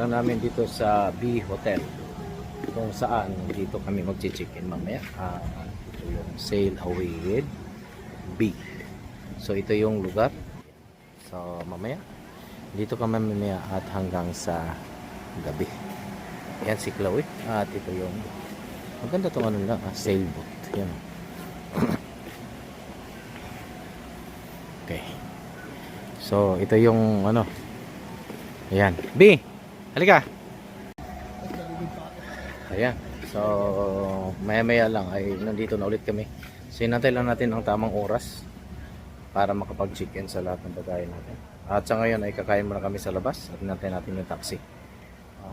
lang namin dito sa B Hotel, kung saan dito kami mag-check-in mamaya. Ito yung Sail Away with B. So ito yung lugar. So mamaya dito kami mamaya at hanggang sa gabi. Yan si Chloe. At ito yung maganda tong ano lang, sailboat. Yan. Okay. So ito yung ano. Ayan. B, halika. Ayan. So maya-maya lang ay nandito na ulit kami. So hinantay lang natin ang tamang oras para makapag-check-in sa lahat ng bagay natin. At sa ngayon ay kakain muna kami sa labas at hinantay natin yung taxi.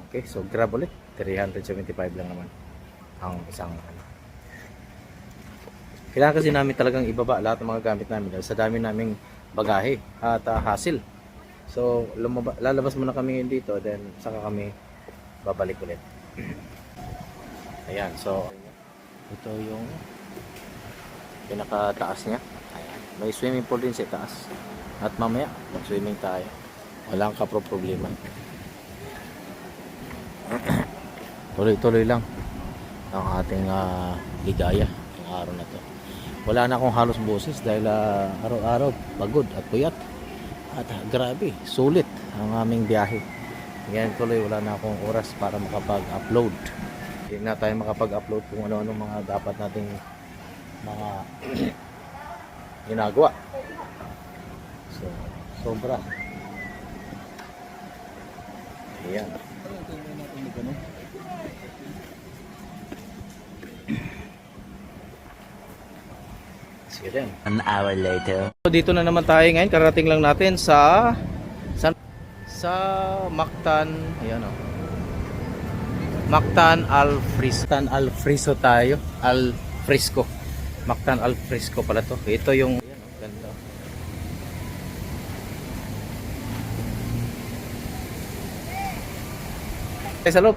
Okay, so grab ulit. 375 lang naman ang isang ano. Kailangan kasi namin talagang ibaba lahat ng mga gamit namin dahil sa dami naming bagahe at hassle. So lalabas muna kami ngayon dito, then saka kami babalik ulit. Ayan, so ito yung pinakataas niya. Ayan, may swimming pool din sa taas. At mamaya mag-swimming tayo. Walang problema. Tuloy-tuloy lang ang ating ligaya ng araw na to. Wala na akong halos boses dahil araw-araw pagod at puyat. At grabe, sulit ang aming biyahe. Ngayon tuloy wala na akong oras para makapag-upload. Hindi na tayo makapag-upload kung ano-ano mga dapat nating mga ginagawa. So, sobra. Ayan. Sige din. An hour later. So, dito na naman tayo ngayon. Karating lang natin sa Mactan. Ayan o. Mactan Al Frisco. Mactan Al Frisco tayo. Al Frisco. Mactan Al Frisco pala to. Ito yung ayan o, ganda. Sa loob.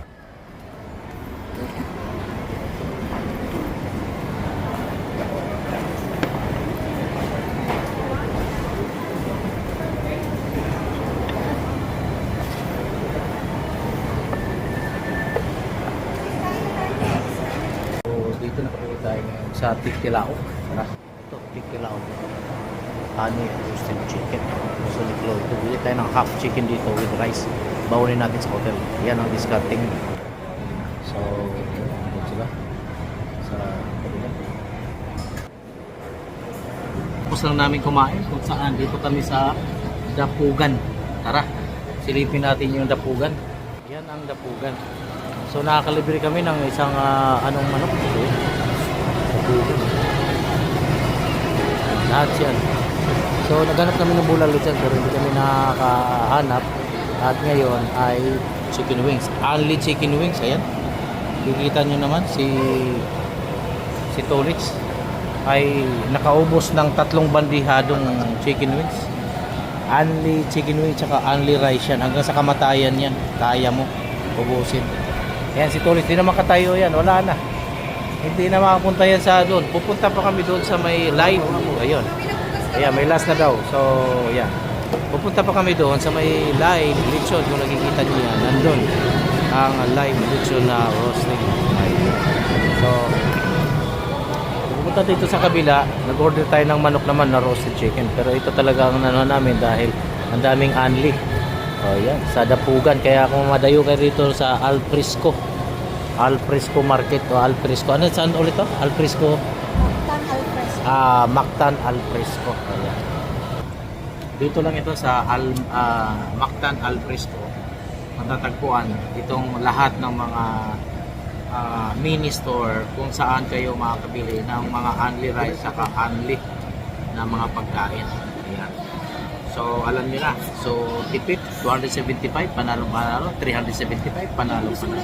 Dito na kami tayo ngayon sa Tikilao. Ito, Tikilao. Honey roasted chicken. So, ito, bili tayo ng half chicken dito with rice. Bawalin natin sa hotel. Yan ang discarding. So, ito sila. Sa kabila. Tapos lang namin kumain kung saan. Dito kami sa Dapugan. Tara, silipin natin yung Dapugan. Yan ang Dapugan. So nakakalibre kami ng isang anong manok ito. Lahat yan. So naghanap kami ng bulalo dyan pero hindi kami nakakahanap. At ngayon ay chicken wings. Only chicken wings. Ayan. Kikita nyo naman si Tolix ay nakaubos ng 3 bandihadong chicken wings. Only chicken wings tsaka only rice yan. Hanggang sa kamatayan yan. Kaya mo ubusin. Ayan si Tolix, hindi na makatayo yan, wala na. Hindi na makapunta yan sa doon. Pupunta pa kami doon sa may live. Ayun. Ayan, may last na daw. So, ayan. Pupunta pa kami doon sa may live lechon. Kung nakikita nyo yan, nandun ang live lechon na roasting. So, pupunta dito sa kabila. Nag-order tayo ng manok naman na roasted chicken. Pero ito talaga ang ano namin dahil ang daming anli. Oh, yan, sa Dapugan. Kaya kung madayo kayo rito sa Al Frisco Market o Al Frisco. Ano saan ulit to? Al Frisco. Mactan Al Frisco. Mactan Al Frisco. Ayan. Dito lang ito sa Mactan Al Frisco. Matatagpuan itong lahat ng mga mini store kung saan kayo makakabili ng mga only rice saka only na mga pagkain. Ayan. So, alam nyo na. So, tipid, 275, panalo-panalo, 375, panalo-panalo.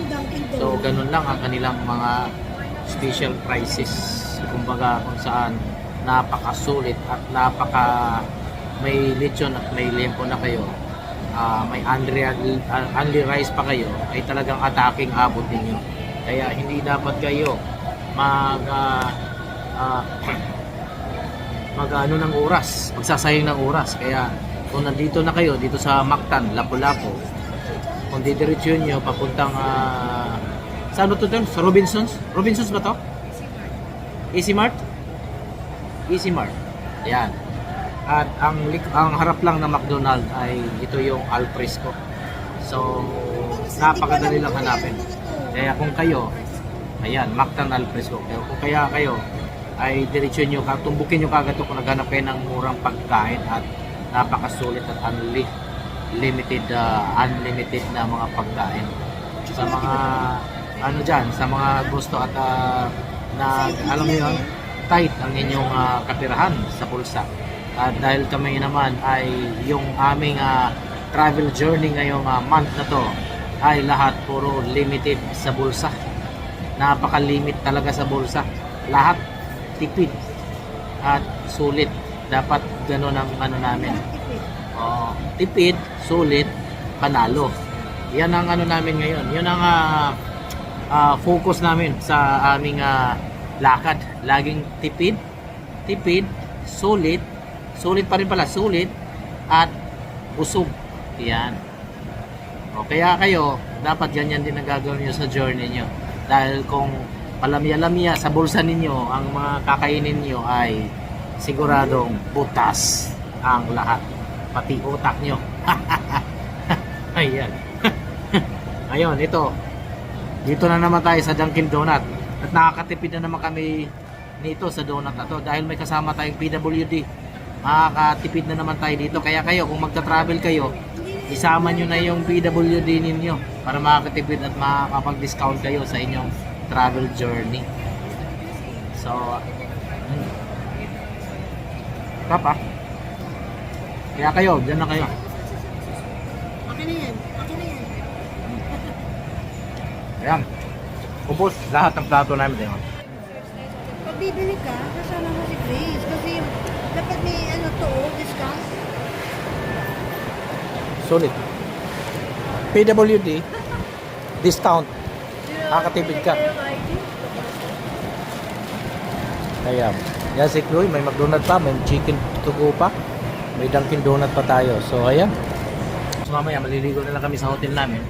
So, ganun lang ang kanilang mga special prices. Kumbaga, kung saan napakasulit at may lechon at may lempo na kayo, may only rice pa kayo, ay talagang attacking abot ninyo. Kaya, hindi dapat kayo mag-ano ng oras, magsasayang ng oras. Kaya kung nandito na kayo dito sa Mactan, Lapu-Lapu, kung didiretsyon nyo papuntang saan ba to doon? Sa Robinsons? Robinsons ba to? Easy Mart? Easy Mart. Yan. At ang harap lang ng McDonald's ay ito yung Al Fresco. So, napakadali lang hanapin. Kaya kung kayo, ayan, Mactan Al Fresco. Kaya kung kayo ay diretsyon nyo, tumbukin nyo kagad ito kung naghanap kayo ng murang pagkain at napakasulit at unlimited na mga pagkain. Sa mga ano dyan, sa mga gusto at alam mo yun, tight ang inyong kapirahan sa bulsa. At dahil kami naman ay yung aming travel journey ngayong month na to ay lahat puro limited sa bulsa. Napaka-limit talaga sa bulsa. Lahat tipid at sulit. Dapat gano'n ang ano namin. Tipid, sulit, panalo. Yan ang ano namin ngayon. Yun ang focus namin sa aming lakad. Laging tipid, sulit pa rin pala, sulit at busog. Yan. Kaya kayo, dapat ganyan din ang gagawin nyo sa journey nyo. Dahil kung palamya-lamya sa bulsa ninyo, ang mga kakainin nyo ay siguradong butas ang lahat. Pati utak nyo. Ayan. Ayun, ito. Dito na naman tayo sa Dunkin Donut. At nakakatipid na naman kami nito sa donut na to dahil may kasama tayong PWD. Makakatipid na naman tayo dito. Kaya kayo, kung magta-travel kayo, isama nyo na yung PWD ninyo para makakatipid at makakapag-discount kayo sa inyong travel journey. So, tapa. Kaya kayo, dyan na kayo. Okay na yan. Ayan. Ubus lahat ng plato namin dito. Pag bibili ka, kasama mo si Grace. Kasi dapat may discount. Sulit. PWD, discount. Nakakatipid ka. Kaya, yan si Chloe, may McDonald's pa, may chicken to go pa, may Dunkin Donut pa tayo. So, ayan. So, mamaya, maliligo na lang kami sa hotel namin.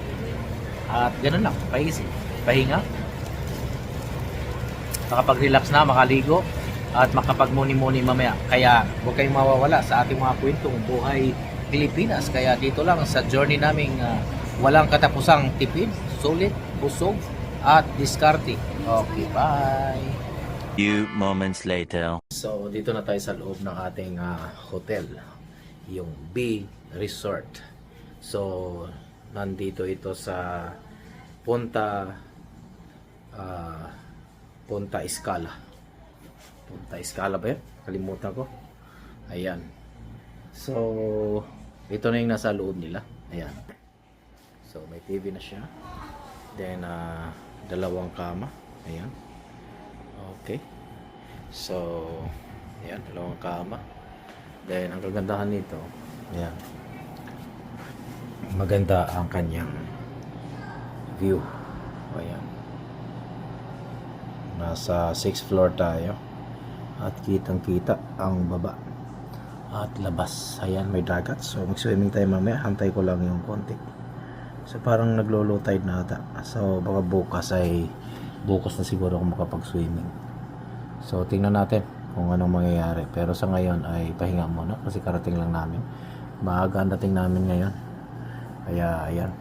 At ganun lang, paisip, pahinga. Makapag-relax na, makaligo, at makapag-muni-muni mamaya. Kaya, huwag kayong mawawala sa ating mga kwentong buhay Pilipinas. Kaya dito lang sa journey naming walang katapusang tipid, sulit, busog, at diskarte. Okay, bye! Few moments later. So, dito na tayo sa loob ng ating hotel, yung B Resort. So, nandito ito sa Punta Escala. Punta Escala ba yun? Kalimutan ko. Ayan. So, ito na yung nasa loob nila. Ayan. So, may TV na siya. Then, dalawang kama. Ayan. Okay. So, ayan, dalawang kama. Then, ang kagandahan nito, ayan, maganda ang kanyang view. Ayan. Nasa 6th floor tayo. At kitang-kita ang baba. At labas. Ayan, may dagat. So, mag-swimming tayo mamaya. Hantay ko lang yung konti. So, parang naglo-low tide na ata. So, baka bukas na siguro ako makapag-swimming. So, tingnan natin kung anong mangyayari. Pero sa ngayon ay pahinga muna kasi karating lang namin. Maaga ang dating namin ngayon. Kaya, ayan.